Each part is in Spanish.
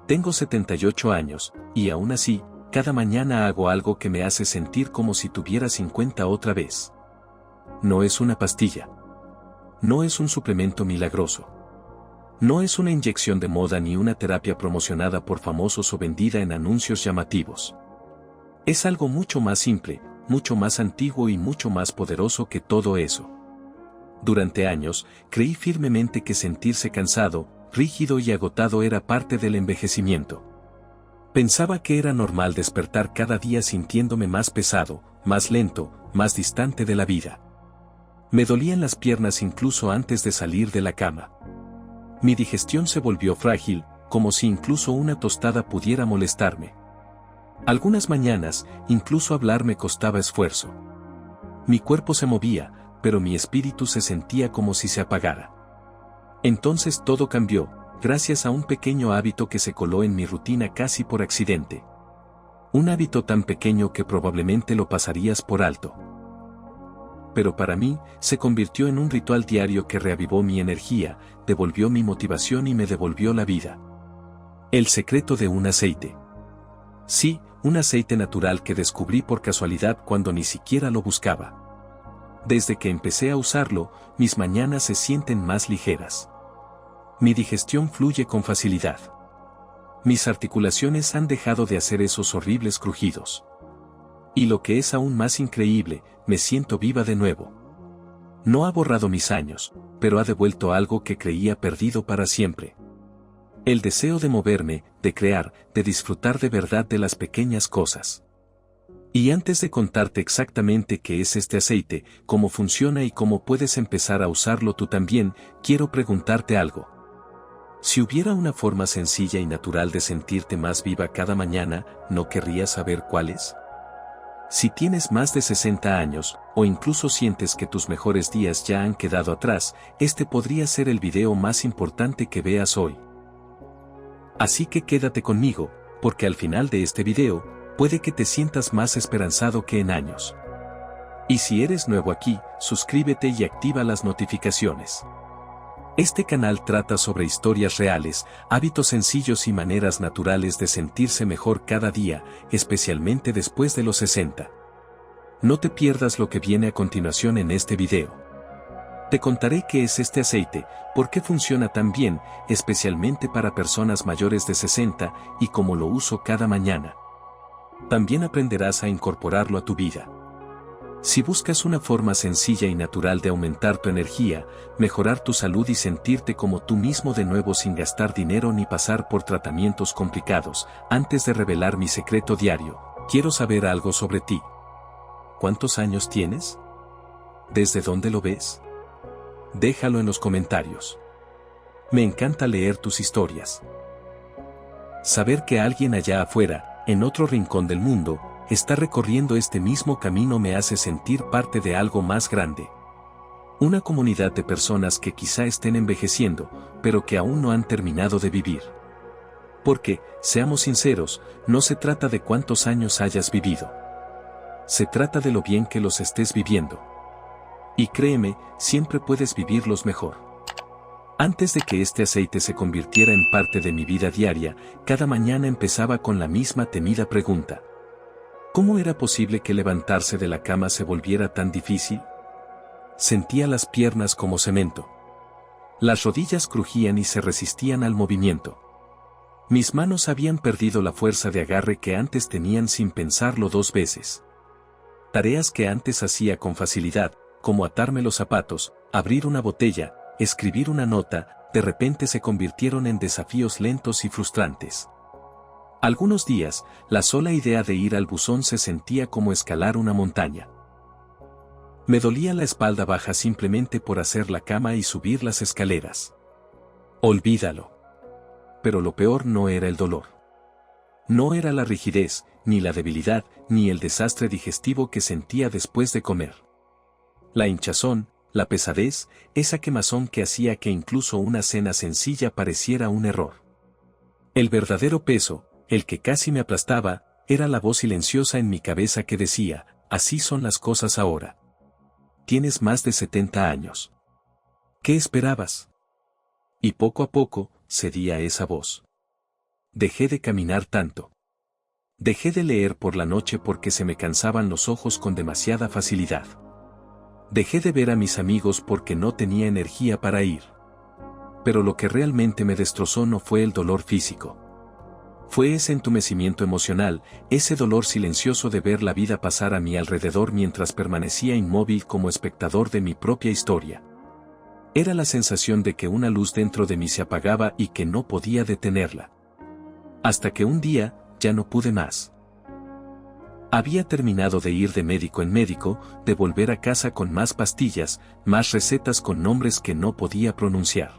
Tengo 78 años, y aún así, cada mañana hago algo que me hace sentir como si tuviera 50 otra vez. No es una pastilla. No es un suplemento milagroso. No es una inyección de moda ni una terapia promocionada por famosos o vendida en anuncios llamativos. Es algo mucho más simple, mucho más antiguo y mucho más poderoso que todo eso. Durante años, creí firmemente que sentirse cansado, rígido y agotado era parte del envejecimiento. Pensaba que era normal despertar cada día sintiéndome más pesado, más lento, más distante de la vida. Me dolían las piernas incluso antes de salir de la cama. Mi digestión se volvió frágil, como si incluso una tostada pudiera molestarme. Algunas mañanas, incluso hablar me costaba esfuerzo. Mi cuerpo se movía, pero mi espíritu se sentía como si se apagara. Entonces todo cambió, gracias a un pequeño hábito que se coló en mi rutina casi por accidente. Un hábito tan pequeño que probablemente lo pasarías por alto. Pero para mí, se convirtió en un ritual diario que reavivó mi energía, devolvió mi motivación y me devolvió la vida. El secreto de un aceite. Sí, un aceite natural que descubrí por casualidad cuando ni siquiera lo buscaba. Desde que empecé a usarlo, mis mañanas se sienten más ligeras. Mi digestión fluye con facilidad. Mis articulaciones han dejado de hacer esos horribles crujidos. Y lo que es aún más increíble, me siento viva de nuevo. No ha borrado mis años, pero ha devuelto algo que creía perdido para siempre. El deseo de moverme, de crear, de disfrutar de verdad de las pequeñas cosas. Y antes de contarte exactamente qué es este aceite, cómo funciona y cómo puedes empezar a usarlo tú también, quiero preguntarte algo. Si hubiera una forma sencilla y natural de sentirte más viva cada mañana, ¿no querrías saber cuál es? Si tienes más de 60 años, o incluso sientes que tus mejores días ya han quedado atrás, este podría ser el video más importante que veas hoy. Así que quédate conmigo, porque al final de este video, puede que te sientas más esperanzado que en años. Y si eres nuevo aquí, suscríbete y activa las notificaciones. Este canal trata sobre historias reales, hábitos sencillos y maneras naturales de sentirse mejor cada día, especialmente después de los 60. No te pierdas lo que viene a continuación en este video. Te contaré qué es este aceite, por qué funciona tan bien, especialmente para personas mayores de 60, y cómo lo uso cada mañana. También aprenderás a incorporarlo a tu vida. Si buscas una forma sencilla y natural de aumentar tu energía, mejorar tu salud y sentirte como tú mismo de nuevo sin gastar dinero ni pasar por tratamientos complicados, antes de revelar mi secreto diario, quiero saber algo sobre ti. ¿Cuántos años tienes? ¿Desde dónde lo ves? Déjalo en los comentarios. Me encanta leer tus historias. Saber que alguien allá afuera, en otro rincón del mundo, está recorriendo este mismo camino me hace sentir parte de algo más grande. Una comunidad de personas que quizá estén envejeciendo, pero que aún no han terminado de vivir. Porque, seamos sinceros, no se trata de cuántos años hayas vivido. Se trata de lo bien que los estés viviendo. Y créeme, siempre puedes vivirlos mejor. Antes de que este aceite se convirtiera en parte de mi vida diaria, cada mañana empezaba con la misma temida pregunta. ¿Cómo era posible que levantarse de la cama se volviera tan difícil? Sentía las piernas como cemento. Las rodillas crujían y se resistían al movimiento. Mis manos habían perdido la fuerza de agarre que antes tenían sin pensarlo 2 veces. Tareas que antes hacía con facilidad, como atarme los zapatos, abrir una botella, escribir una nota, de repente se convirtieron en desafíos lentos y frustrantes. Algunos días, la sola idea de ir al buzón se sentía como escalar una montaña. Me dolía la espalda baja simplemente por hacer la cama y subir las escaleras. Olvídalo. Pero lo peor no era el dolor. No era la rigidez, ni la debilidad, ni el desastre digestivo que sentía después de comer. La hinchazón, la pesadez, esa quemazón que hacía que incluso una cena sencilla pareciera un error. El verdadero peso, el que casi me aplastaba, era la voz silenciosa en mi cabeza que decía, así son las cosas ahora. Tienes más de 70 años. ¿Qué esperabas? Y poco a poco, cedía esa voz. Dejé de caminar tanto. Dejé de leer por la noche porque se me cansaban los ojos con demasiada facilidad. Dejé de ver a mis amigos porque no tenía energía para ir. Pero lo que realmente me destrozó no fue el dolor físico. Fue ese entumecimiento emocional, ese dolor silencioso de ver la vida pasar a mi alrededor mientras permanecía inmóvil como espectador de mi propia historia. Era la sensación de que una luz dentro de mí se apagaba y que no podía detenerla. Hasta que un día, ya no pude más. Había terminado de ir de médico en médico, de volver a casa con más pastillas, más recetas con nombres que no podía pronunciar.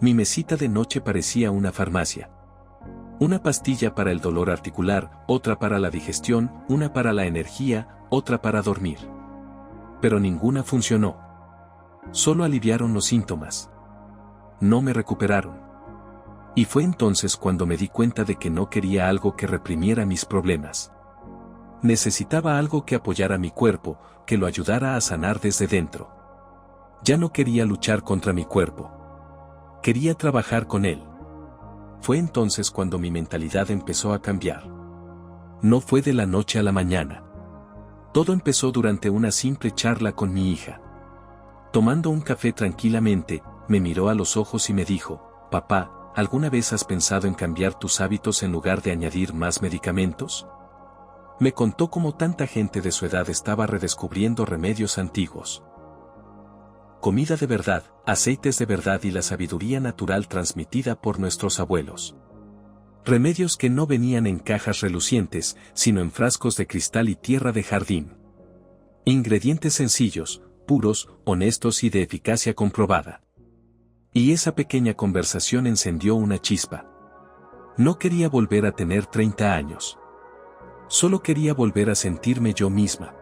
Mi mesita de noche parecía una farmacia. Una pastilla para el dolor articular, otra para la digestión, una para la energía, otra para dormir. Pero ninguna funcionó. Solo aliviaron los síntomas. No me recuperaron. Y fue entonces cuando me di cuenta de que no quería algo que reprimiera mis problemas. Necesitaba algo que apoyara mi cuerpo, que lo ayudara a sanar desde dentro. Ya no quería luchar contra mi cuerpo. Quería trabajar con él. Fue entonces cuando mi mentalidad empezó a cambiar. No fue de la noche a la mañana. Todo empezó durante una simple charla con mi hija. Tomando un café tranquilamente, me miró a los ojos y me dijo, «Papá, ¿alguna vez has pensado en cambiar tus hábitos en lugar de añadir más medicamentos?». Me contó cómo tanta gente de su edad estaba redescubriendo remedios antiguos. Comida de verdad, aceites de verdad y la sabiduría natural transmitida por nuestros abuelos. Remedios que no venían en cajas relucientes, sino en frascos de cristal y tierra de jardín. Ingredientes sencillos, puros, honestos y de eficacia comprobada. Y esa pequeña conversación encendió una chispa. No quería volver a tener 30 años. Solo quería volver a sentirme yo misma.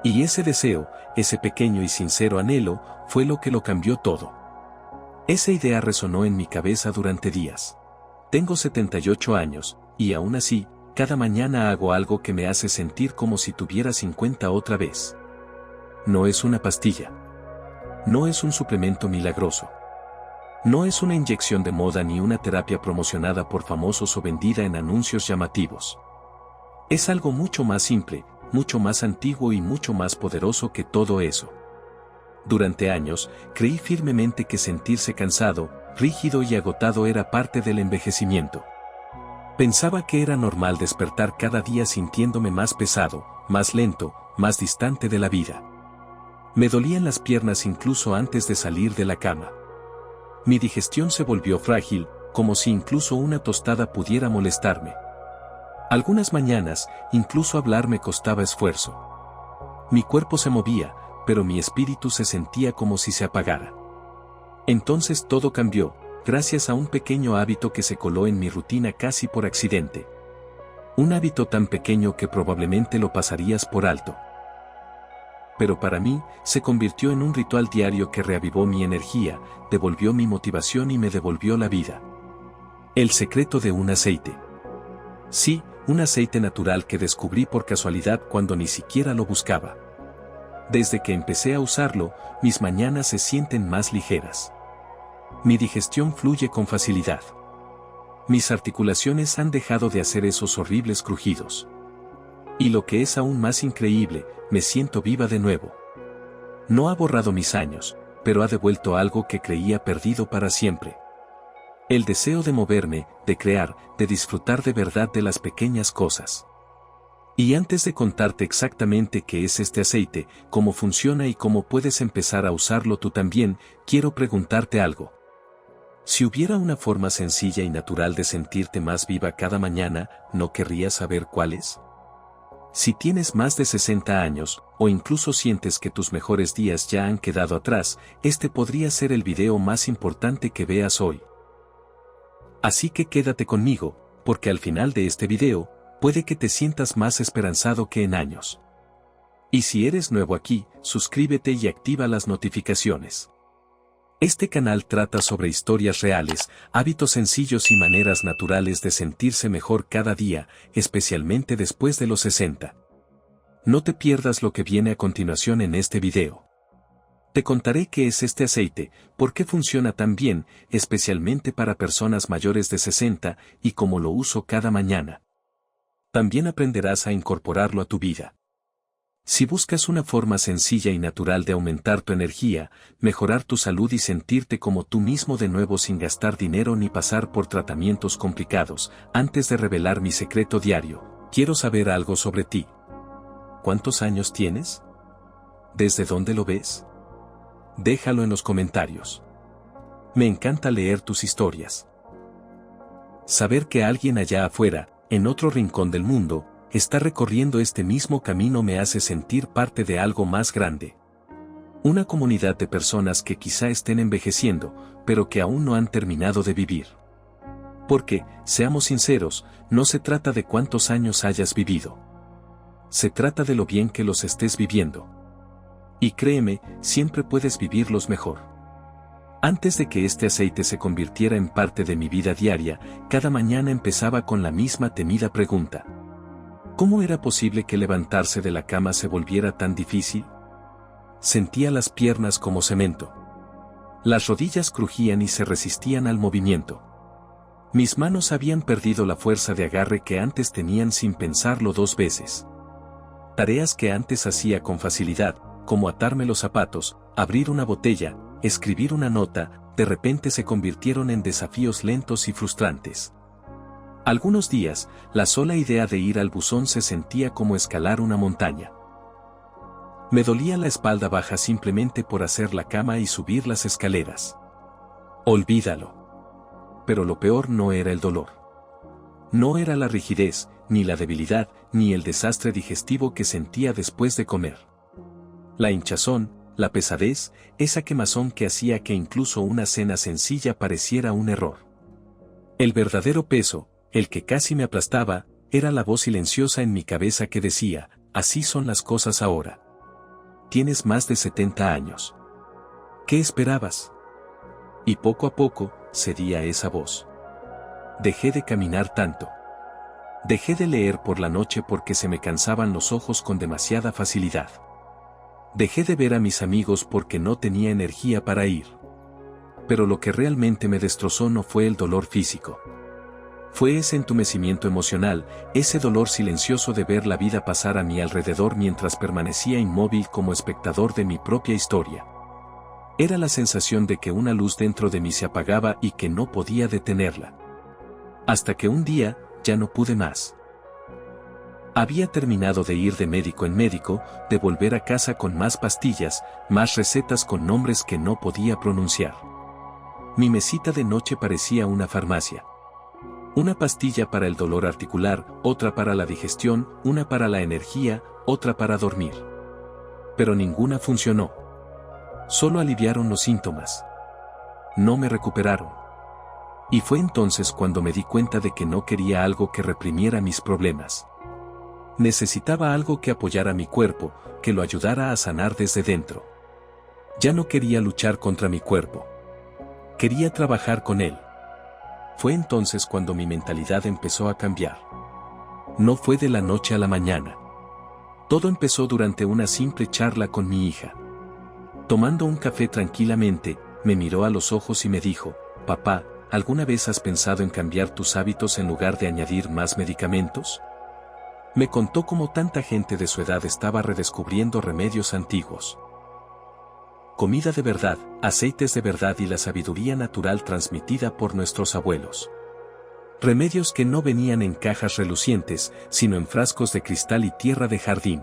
Y ese deseo, ese pequeño y sincero anhelo, fue lo que lo cambió todo. Esa idea resonó en mi cabeza durante días. Tengo 78 años, y aún así, cada mañana hago algo que me hace sentir como si tuviera 50 otra vez. No es una pastilla. No es un suplemento milagroso. No es una inyección de moda ni una terapia promocionada por famosos o vendida en anuncios llamativos. Es algo mucho más simple, mucho más antiguo y mucho más poderoso que todo eso. Durante años, creí firmemente que sentirse cansado, rígido y agotado era parte del envejecimiento. Pensaba que era normal despertar cada día sintiéndome más pesado, más lento, más distante de la vida. Me dolían las piernas incluso antes de salir de la cama. Mi digestión se volvió frágil, como si incluso una tostada pudiera molestarme. Algunas mañanas, incluso hablar me costaba esfuerzo. Mi cuerpo se movía, pero mi espíritu se sentía como si se apagara. Entonces todo cambió, gracias a un pequeño hábito que se coló en mi rutina casi por accidente. Un hábito tan pequeño que probablemente lo pasarías por alto. Pero para mí, se convirtió en un ritual diario que reavivó mi energía, devolvió mi motivación y me devolvió la vida. El secreto de un aceite. Sí, un aceite natural que descubrí por casualidad cuando ni siquiera lo buscaba. Desde que empecé a usarlo, mis mañanas se sienten más ligeras. Mi digestión fluye con facilidad. Mis articulaciones han dejado de hacer esos horribles crujidos. Y lo que es aún más increíble, me siento viva de nuevo. No ha borrado mis años, pero ha devuelto algo que creía perdido para siempre. El deseo de moverme, de crear, de disfrutar de verdad de las pequeñas cosas. Y antes de contarte exactamente qué es este aceite, cómo funciona y cómo puedes empezar a usarlo tú también, quiero preguntarte algo. Si hubiera una forma sencilla y natural de sentirte más viva cada mañana, ¿no querrías saber cuál es? Si tienes más de 60 años, o incluso sientes que tus mejores días ya han quedado atrás, este podría ser el video más importante que veas hoy. Así que quédate conmigo, porque al final de este video, puede que te sientas más esperanzado que en años. Y si eres nuevo aquí, suscríbete y activa las notificaciones. Este canal trata sobre historias reales, hábitos sencillos y maneras naturales de sentirse mejor cada día, especialmente después de los 60. No te pierdas lo que viene a continuación en este video. Te contaré qué es este aceite, por qué funciona tan bien, especialmente para personas mayores de 60, y cómo lo uso cada mañana. También aprenderás a incorporarlo a tu vida. Si buscas una forma sencilla y natural de aumentar tu energía, mejorar tu salud y sentirte como tú mismo de nuevo sin gastar dinero ni pasar por tratamientos complicados, antes de revelar mi secreto diario, quiero saber algo sobre ti. ¿Cuántos años tienes? ¿Desde dónde lo ves? Déjalo en los comentarios. Me encanta leer tus historias. Saber que alguien allá afuera, en otro rincón del mundo, está recorriendo este mismo camino me hace sentir parte de algo más grande. Una comunidad de personas que quizá estén envejeciendo, pero que aún no han terminado de vivir. Porque, seamos sinceros, no se trata de cuántos años hayas vivido. Se trata de lo bien que los estés viviendo. Y créeme, siempre puedes vivirlos mejor. Antes de que este aceite se convirtiera en parte de mi vida diaria, cada mañana empezaba con la misma temida pregunta. ¿Cómo era posible que levantarse de la cama se volviera tan difícil? Sentía las piernas como cemento. Las rodillas crujían y se resistían al movimiento. Mis manos habían perdido la fuerza de agarre que antes tenían sin pensarlo 2 veces. Tareas que antes hacía con facilidad, como atarme los zapatos, abrir una botella, escribir una nota, de repente se convirtieron en desafíos lentos y frustrantes. Algunos días, la sola idea de ir al buzón se sentía como escalar una montaña. Me dolía la espalda baja simplemente por hacer la cama y subir las escaleras. Olvídalo. Pero lo peor no era el dolor. No era la rigidez, ni la debilidad, ni el desastre digestivo que sentía después de comer. La hinchazón, la pesadez, esa quemazón que hacía que incluso una cena sencilla pareciera un error. El verdadero peso, el que casi me aplastaba, era la voz silenciosa en mi cabeza que decía, así son las cosas ahora. Tienes más de 70 años. ¿Qué esperabas? Y poco a poco, cedí a esa voz. Dejé de caminar tanto. Dejé de leer por la noche porque se me cansaban los ojos con demasiada facilidad. Dejé de ver a mis amigos porque no tenía energía para ir. Pero lo que realmente me destrozó no fue el dolor físico. Fue ese entumecimiento emocional, ese dolor silencioso de ver la vida pasar a mi alrededor mientras permanecía inmóvil como espectador de mi propia historia. Era la sensación de que una luz dentro de mí se apagaba y que no podía detenerla. Hasta que un día, ya no pude más. Había terminado de ir de médico en médico, de volver a casa con más pastillas, más recetas con nombres que no podía pronunciar. Mi mesita de noche parecía una farmacia. Una pastilla para el dolor articular, otra para la digestión, una para la energía, otra para dormir. Pero ninguna funcionó. Solo aliviaron los síntomas. No me recuperaron. Y fue entonces cuando me di cuenta de que no quería algo que reprimiera mis problemas. Necesitaba algo que apoyara mi cuerpo, que lo ayudara a sanar desde dentro. Ya no quería luchar contra mi cuerpo. Quería trabajar con él. Fue entonces cuando mi mentalidad empezó a cambiar. No fue de la noche a la mañana. Todo empezó durante una simple charla con mi hija. Tomando un café tranquilamente, me miró a los ojos y me dijo, «Papá, ¿alguna vez has pensado en cambiar tus hábitos en lugar de añadir más medicamentos?» Me contó cómo tanta gente de su edad estaba redescubriendo remedios antiguos. Comida de verdad, aceites de verdad y la sabiduría natural transmitida por nuestros abuelos. Remedios que no venían en cajas relucientes, sino en frascos de cristal y tierra de jardín.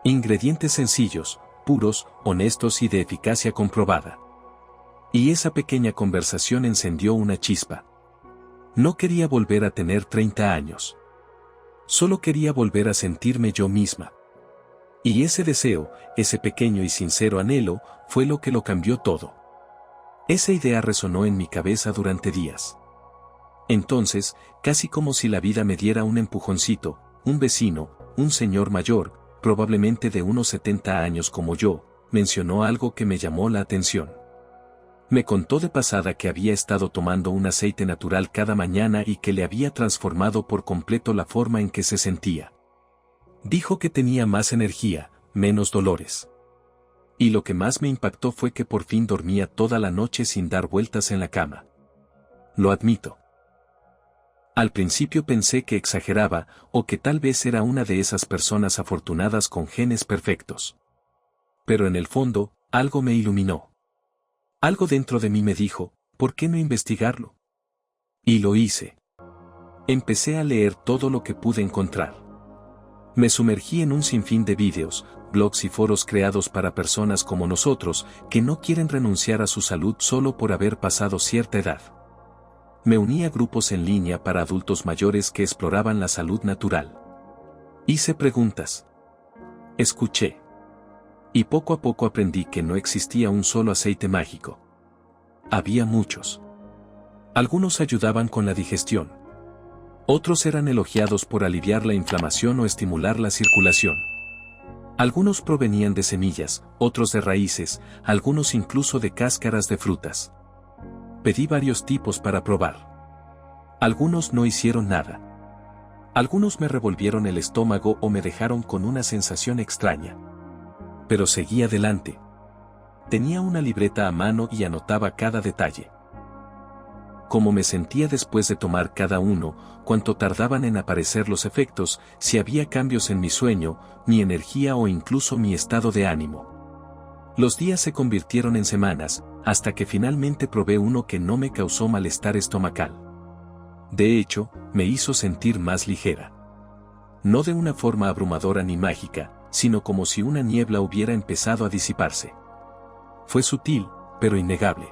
Ingredientes sencillos, puros, honestos y de eficacia comprobada. Y esa pequeña conversación encendió una chispa. No quería volver a tener 30 años. Solo quería volver a sentirme yo misma. Y ese deseo, ese pequeño y sincero anhelo, fue lo que lo cambió todo. Esa idea resonó en mi cabeza durante días. Entonces, casi como si la vida me diera un empujoncito, un vecino, un señor mayor, probablemente de unos 70 años como yo, mencionó algo que me llamó la atención. Me contó de pasada que había estado tomando un aceite natural cada mañana y que le había transformado por completo la forma en que se sentía. Dijo que tenía más energía, menos dolores. Y lo que más me impactó fue que por fin dormía toda la noche sin dar vueltas en la cama. Lo admito. Al principio pensé que exageraba, o que tal vez era una de esas personas afortunadas con genes perfectos. Pero en el fondo, algo me iluminó. Algo dentro de mí me dijo, ¿por qué no investigarlo? Y lo hice. Empecé a leer todo lo que pude encontrar. Me sumergí en un sinfín de vídeos, blogs y foros creados para personas como nosotros, que no quieren renunciar a su salud solo por haber pasado cierta edad. Me uní a grupos en línea para adultos mayores que exploraban la salud natural. Hice preguntas. Escuché. Y poco a poco aprendí que no existía un solo aceite mágico. Había muchos. Algunos ayudaban con la digestión. Otros eran elogiados por aliviar la inflamación o estimular la circulación. Algunos provenían de semillas, otros de raíces, algunos incluso de cáscaras de frutas. Pedí varios tipos para probar. Algunos no hicieron nada. Algunos me revolvieron el estómago o me dejaron con una sensación extraña. Pero seguí adelante. Tenía una libreta a mano y anotaba cada detalle. Cómo me sentía después de tomar cada uno, cuánto tardaban en aparecer los efectos, si había cambios en mi sueño, mi energía o incluso mi estado de ánimo. Los días se convirtieron en semanas, hasta que finalmente probé uno que no me causó malestar estomacal. De hecho, me hizo sentir más ligera. No de una forma abrumadora ni mágica, sino como si una niebla hubiera empezado a disiparse. Fue sutil, pero innegable.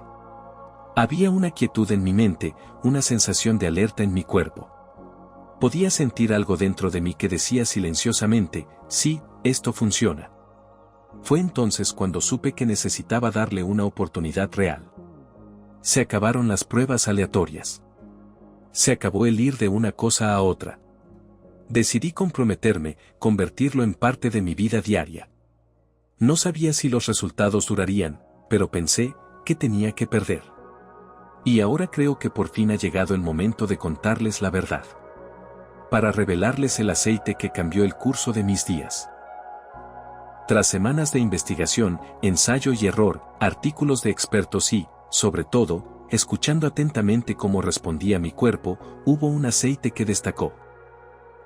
Había una quietud en mi mente, una sensación de alerta en mi cuerpo. Podía sentir algo dentro de mí que decía silenciosamente, sí, esto funciona. Fue entonces cuando supe que necesitaba darle una oportunidad real. Se acabaron las pruebas aleatorias. Se acabó el ir de una cosa a otra. Decidí comprometerme, convertirlo en parte de mi vida diaria. No sabía si los resultados durarían, pero pensé, ¿qué tenía que perder? Y ahora creo que por fin ha llegado el momento de contarles la verdad. Para revelarles el aceite que cambió el curso de mis días. Tras semanas de investigación, ensayo y error, artículos de expertos y, sobre todo, escuchando atentamente cómo respondía mi cuerpo, hubo un aceite que destacó.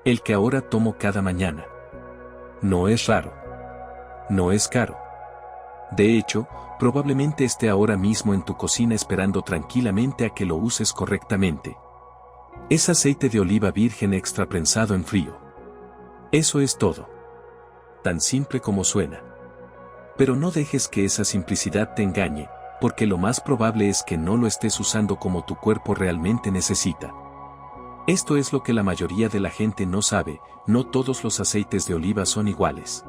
El que ahora tomo cada mañana. No es raro. No es caro. De hecho, probablemente esté ahora mismo en tu cocina esperando tranquilamente a que lo uses correctamente. Es aceite de oliva virgen extra prensado en frío. Eso es todo. Tan simple como suena. Pero no dejes que esa simplicidad te engañe, porque lo más probable es que no lo estés usando como tu cuerpo realmente necesita. Esto es lo que la mayoría de la gente no sabe, no todos los aceites de oliva son iguales.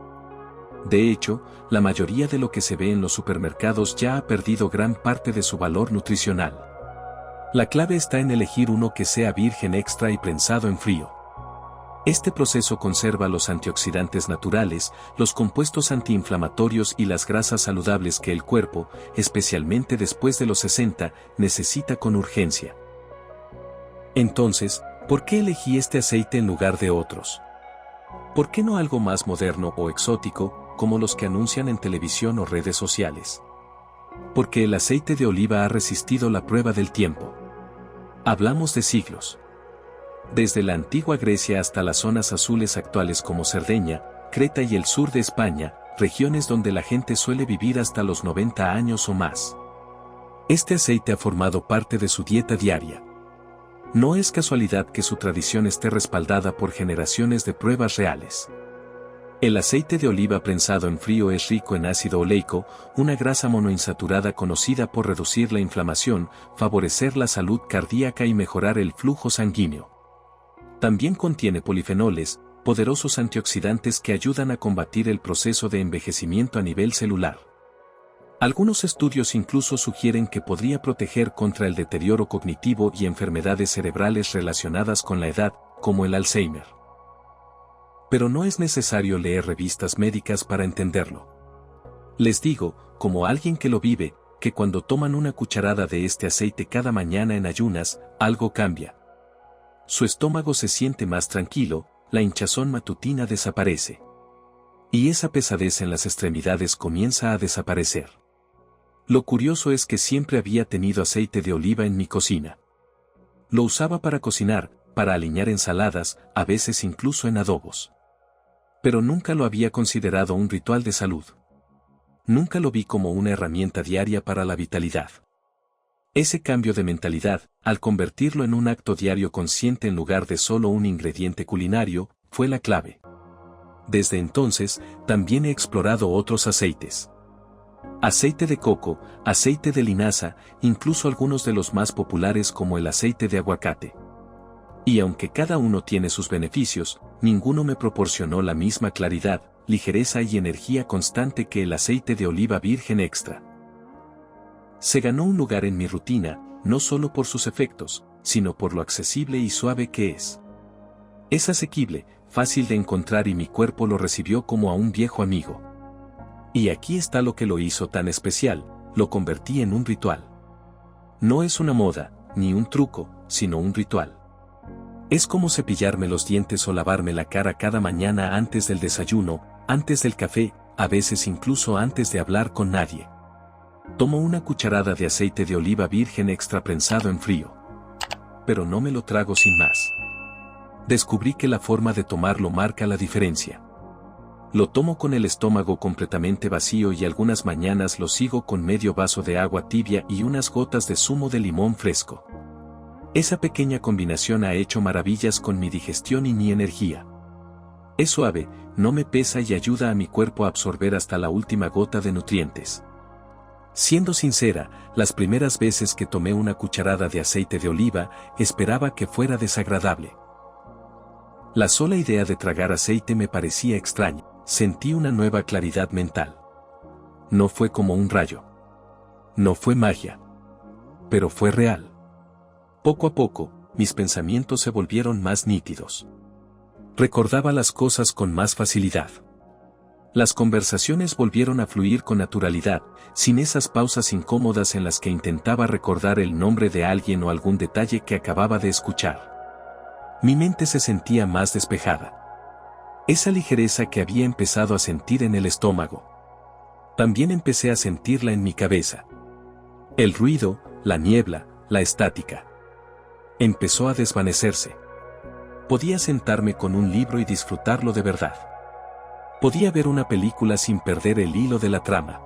De hecho, la mayoría de lo que se ve en los supermercados ya ha perdido gran parte de su valor nutricional. La clave está en elegir uno que sea virgen extra y prensado en frío. Este proceso conserva los antioxidantes naturales, los compuestos antiinflamatorios y las grasas saludables que el cuerpo, especialmente después de los 60, necesita con urgencia. Entonces, ¿por qué elegí este aceite en lugar de otros? ¿Por qué no algo más moderno o exótico, como los que anuncian en televisión o redes sociales? Porque el aceite de oliva ha resistido la prueba del tiempo. Hablamos de siglos. Desde la antigua Grecia hasta las zonas azules actuales como Cerdeña, Creta y el sur de España, regiones donde la gente suele vivir hasta los 90 años o más. Este aceite ha formado parte de su dieta diaria. No es casualidad que su tradición esté respaldada por generaciones de pruebas reales. El aceite de oliva prensado en frío es rico en ácido oleico, una grasa monoinsaturada conocida por reducir la inflamación, favorecer la salud cardíaca y mejorar el flujo sanguíneo. También contiene polifenoles, poderosos antioxidantes que ayudan a combatir el proceso de envejecimiento a nivel celular. Algunos estudios incluso sugieren que podría proteger contra el deterioro cognitivo y enfermedades cerebrales relacionadas con la edad, como el Alzheimer. Pero no es necesario leer revistas médicas para entenderlo. Les digo, como alguien que lo vive, que cuando toman una cucharada de este aceite cada mañana en ayunas, algo cambia. Su estómago se siente más tranquilo, la hinchazón matutina desaparece. Y esa pesadez en las extremidades comienza a desaparecer. Lo curioso es que siempre había tenido aceite de oliva en mi cocina. Lo usaba para cocinar, para aliñar ensaladas, a veces incluso en adobos. Pero nunca lo había considerado un ritual de salud. Nunca lo vi como una herramienta diaria para la vitalidad. Ese cambio de mentalidad, al convertirlo en un acto diario consciente en lugar de solo un ingrediente culinario, fue la clave. Desde entonces, también he explorado otros aceites. Aceite de coco, aceite de linaza, incluso algunos de los más populares como el aceite de aguacate. Y aunque cada uno tiene sus beneficios, ninguno me proporcionó la misma claridad, ligereza y energía constante que el aceite de oliva virgen extra. Se ganó un lugar en mi rutina, no solo por sus efectos, sino por lo accesible y suave que es. Es asequible, fácil de encontrar y mi cuerpo lo recibió como a un viejo amigo. Y aquí está lo que lo hizo tan especial, lo convertí en un ritual. No es una moda, ni un truco, sino un ritual. Es como cepillarme los dientes o lavarme la cara cada mañana antes del desayuno, antes del café, a veces incluso antes de hablar con nadie. Tomo una cucharada de aceite de oliva virgen extra prensado en frío. Pero no me lo trago sin más. Descubrí que la forma de tomarlo marca la diferencia. Lo tomo con el estómago completamente vacío y algunas mañanas lo sigo con medio vaso de agua tibia y unas gotas de zumo de limón fresco. Esa pequeña combinación ha hecho maravillas con mi digestión y mi energía. Es suave, no me pesa y ayuda a mi cuerpo a absorber hasta la última gota de nutrientes. Siendo sincera, las primeras veces que tomé una cucharada de aceite de oliva, esperaba que fuera desagradable. La sola idea de tragar aceite me parecía extraña, sentí una nueva claridad mental. No fue como un rayo. No fue magia. Pero fue real. Poco a poco, mis pensamientos se volvieron más nítidos. Recordaba las cosas con más facilidad. Las conversaciones volvieron a fluir con naturalidad, sin esas pausas incómodas en las que intentaba recordar el nombre de alguien o algún detalle que acababa de escuchar. Mi mente se sentía más despejada. Esa ligereza que había empezado a sentir en el estómago. También empecé a sentirla en mi cabeza. El ruido, la niebla, la estática. Empezó a desvanecerse. Podía sentarme con un libro y disfrutarlo de verdad. Podía ver una película sin perder el hilo de la trama.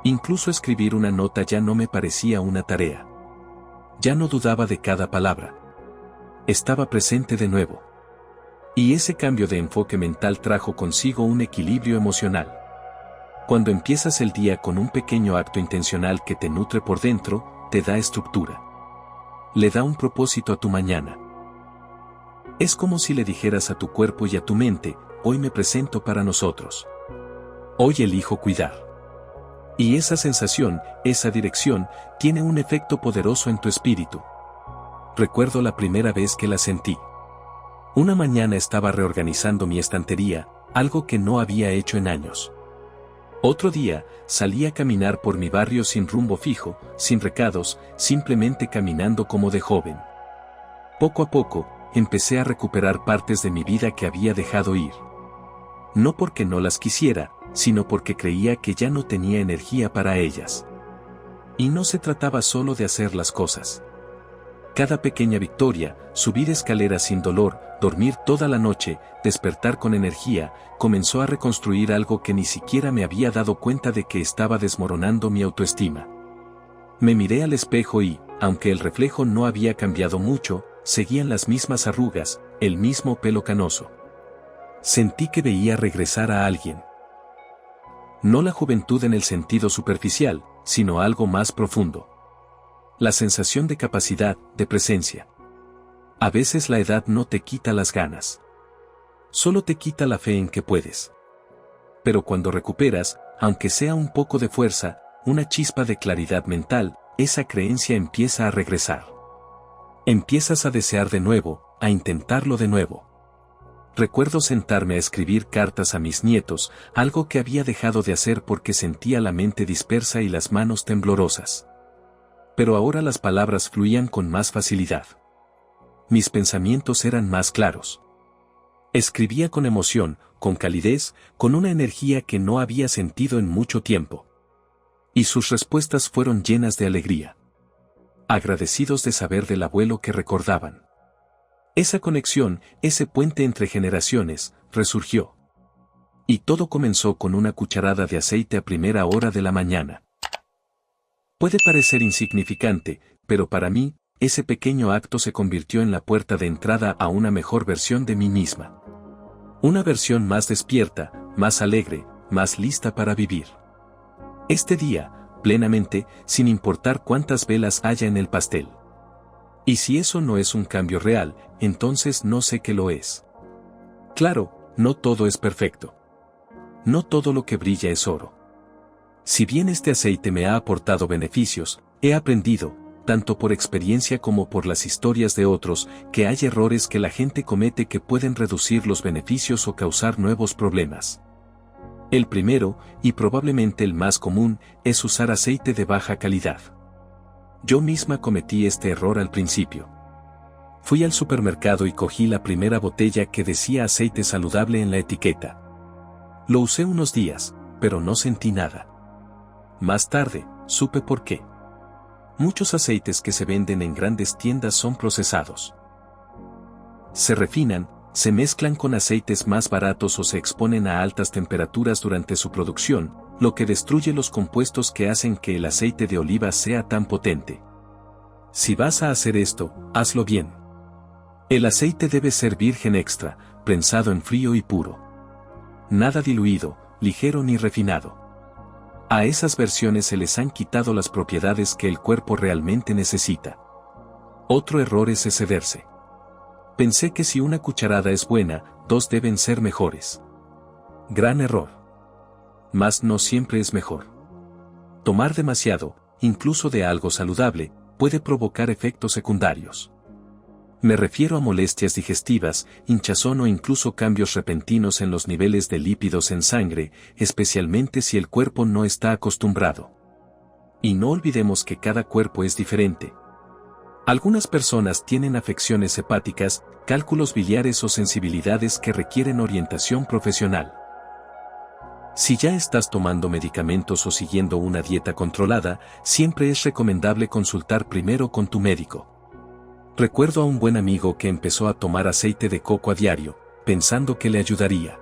Incluso escribir una nota ya no me parecía una tarea. Ya no dudaba de cada palabra. Estaba presente de nuevo. Y ese cambio de enfoque mental trajo consigo un equilibrio emocional. Cuando empiezas el día con un pequeño acto intencional que te nutre por dentro, te da estructura. Le da un propósito a tu mañana. Es como si le dijeras a tu cuerpo y a tu mente, hoy me presento para nosotros. Hoy elijo cuidar. Y esa sensación, esa dirección, tiene un efecto poderoso en tu espíritu. Recuerdo la primera vez que la sentí. Una mañana estaba reorganizando mi estantería, algo que no había hecho en años. Otro día, salí a caminar por mi barrio sin rumbo fijo, sin recados, simplemente caminando como de joven. Poco a poco, empecé a recuperar partes de mi vida que había dejado ir. No porque no las quisiera, sino porque creía que ya no tenía energía para ellas. Y no se trataba solo de hacer las cosas. Cada pequeña victoria, subir escaleras sin dolor, dormir toda la noche, despertar con energía, comenzó a reconstruir algo que ni siquiera me había dado cuenta de que estaba desmoronando mi autoestima. Me miré al espejo y, aunque el reflejo no había cambiado mucho, seguían las mismas arrugas, el mismo pelo canoso. Sentí que veía regresar a alguien. No la juventud en el sentido superficial, sino algo más profundo. La sensación de capacidad, de presencia. A veces la edad no te quita las ganas. Solo te quita la fe en que puedes. Pero cuando recuperas, aunque sea un poco de fuerza, una chispa de claridad mental, esa creencia empieza a regresar. Empiezas a desear de nuevo, a intentarlo de nuevo. Recuerdo sentarme a escribir cartas a mis nietos, algo que había dejado de hacer porque sentía la mente dispersa y las manos temblorosas. Pero ahora las palabras fluían con más facilidad. Mis pensamientos eran más claros. Escribía con emoción, con calidez, con una energía que no había sentido en mucho tiempo. Y sus respuestas fueron llenas de alegría. Agradecidos de saber del abuelo que recordaban. Esa conexión, ese puente entre generaciones, resurgió. Y todo comenzó con una cucharada de aceite a primera hora de la mañana. Puede parecer insignificante, pero para mí, ese pequeño acto se convirtió en la puerta de entrada a una mejor versión de mí misma. Una versión más despierta, más alegre, más lista para vivir. Este día, plenamente, sin importar cuántas velas haya en el pastel. Y si eso no es un cambio real, entonces no sé qué lo es. Claro, no todo es perfecto. No todo lo que brilla es oro. Si bien este aceite me ha aportado beneficios, he aprendido, tanto por experiencia como por las historias de otros, que hay errores que la gente comete que pueden reducir los beneficios o causar nuevos problemas. El primero, y probablemente el más común, es usar aceite de baja calidad. Yo misma cometí este error al principio. Fui al supermercado y cogí la primera botella que decía aceite saludable en la etiqueta. Lo usé unos días, pero no sentí nada. Más tarde, supe por qué. Muchos aceites que se venden en grandes tiendas son procesados. Se refinan, se mezclan con aceites más baratos o se exponen a altas temperaturas durante su producción, lo que destruye los compuestos que hacen que el aceite de oliva sea tan potente. Si vas a hacer esto, hazlo bien. El aceite debe ser virgen extra, prensado en frío y puro. Nada diluido, ligero ni refinado. A esas versiones se les han quitado las propiedades que el cuerpo realmente necesita. Otro error es excederse. Pensé que si una cucharada es buena, 2 deben ser mejores. Gran error. Mas no siempre es mejor. Tomar demasiado, incluso de algo saludable, puede provocar efectos secundarios. Me refiero a molestias digestivas, hinchazón o incluso cambios repentinos en los niveles de lípidos en sangre, especialmente si el cuerpo no está acostumbrado. Y no olvidemos que cada cuerpo es diferente. Algunas personas tienen afecciones hepáticas, cálculos biliares o sensibilidades que requieren orientación profesional. Si ya estás tomando medicamentos o siguiendo una dieta controlada, siempre es recomendable consultar primero con tu médico. Recuerdo a un buen amigo que empezó a tomar aceite de coco a diario, pensando que le ayudaría.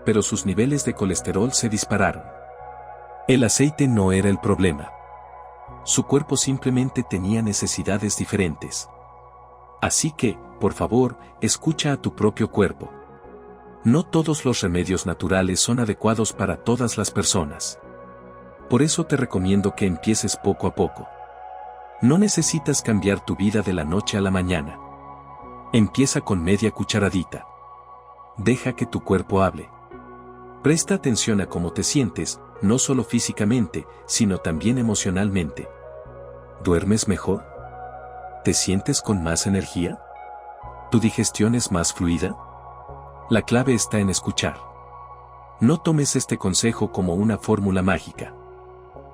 Pero sus niveles de colesterol se dispararon. El aceite no era el problema. Su cuerpo simplemente tenía necesidades diferentes. Así que, por favor, escucha a tu propio cuerpo. No todos los remedios naturales son adecuados para todas las personas. Por eso te recomiendo que empieces poco a poco. No necesitas cambiar tu vida de la noche a la mañana. Empieza con media cucharadita. Deja que tu cuerpo hable. Presta atención a cómo te sientes, no solo físicamente, sino también emocionalmente. ¿Duermes mejor? ¿Te sientes con más energía? ¿Tu digestión es más fluida? La clave está en escuchar. No tomes este consejo como una fórmula mágica.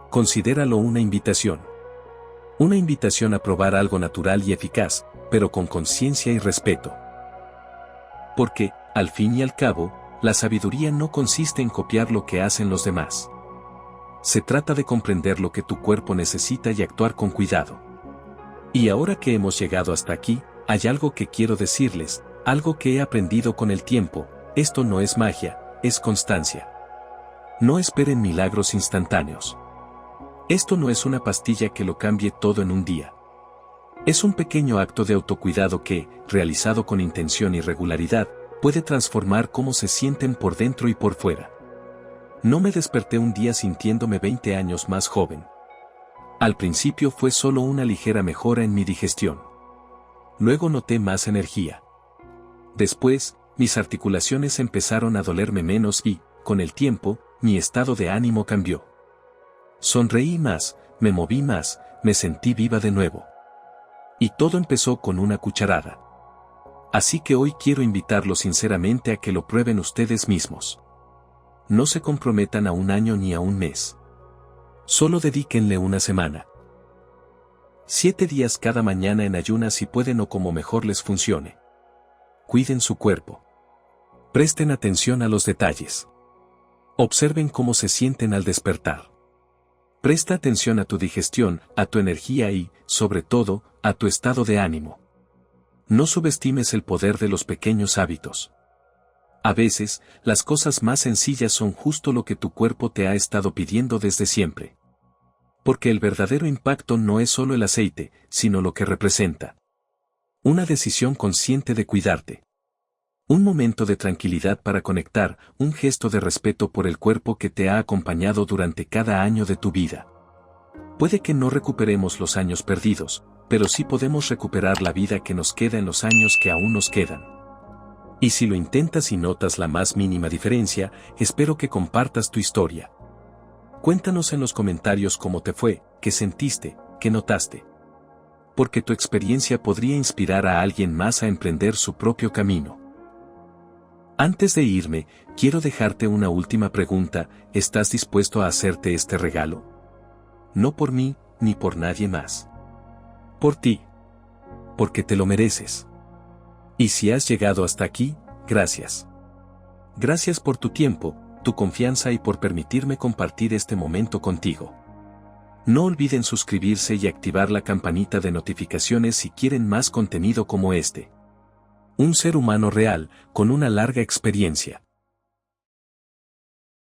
Considéralo una invitación. Una invitación a probar algo natural y eficaz, pero con conciencia y respeto. Porque, al fin y al cabo, la sabiduría no consiste en copiar lo que hacen los demás. Se trata de comprender lo que tu cuerpo necesita y actuar con cuidado. Y ahora que hemos llegado hasta aquí, hay algo que quiero decirles, algo que he aprendido con el tiempo: esto no es magia, es constancia. No esperen milagros instantáneos. Esto no es una pastilla que lo cambie todo en un día. Es un pequeño acto de autocuidado que, realizado con intención y regularidad, puede transformar cómo se sienten por dentro y por fuera. No me desperté un día sintiéndome 20 años más joven. Al principio fue solo una ligera mejora en mi digestión. Luego noté más energía. Después, mis articulaciones empezaron a dolerme menos y, con el tiempo, mi estado de ánimo cambió. Sonreí más, me moví más, me sentí viva de nuevo. Y todo empezó con una cucharada. Así que hoy quiero invitarlos sinceramente a que lo prueben ustedes mismos. No se comprometan a un año ni a un mes. Solo dedíquenle una semana. 7 días cada mañana en ayunas si pueden o como mejor les funcione. Cuiden su cuerpo. Presten atención a los detalles. Observen cómo se sienten al despertar. Presta atención a tu digestión, a tu energía y, sobre todo, a tu estado de ánimo. No subestimes el poder de los pequeños hábitos. A veces, las cosas más sencillas son justo lo que tu cuerpo te ha estado pidiendo desde siempre. Porque el verdadero impacto no es solo el aceite, sino lo que representa. Una decisión consciente de cuidarte. Un momento de tranquilidad para conectar, un gesto de respeto por el cuerpo que te ha acompañado durante cada año de tu vida. Puede que no recuperemos los años perdidos, pero sí podemos recuperar la vida que nos queda en los años que aún nos quedan. Y si lo intentas y notas la más mínima diferencia, espero que compartas tu historia. Cuéntanos en los comentarios cómo te fue, qué sentiste, qué notaste. Porque tu experiencia podría inspirar a alguien más a emprender su propio camino. Antes de irme, quiero dejarte una última pregunta: ¿estás dispuesto a hacerte este regalo? No por mí, ni por nadie más. Por ti. Porque te lo mereces. Y si has llegado hasta aquí, gracias. Gracias por tu tiempo, tu confianza y por permitirme compartir este momento contigo. No olviden suscribirse y activar la campanita de notificaciones si quieren más contenido como este. Un ser humano real, con una larga experiencia.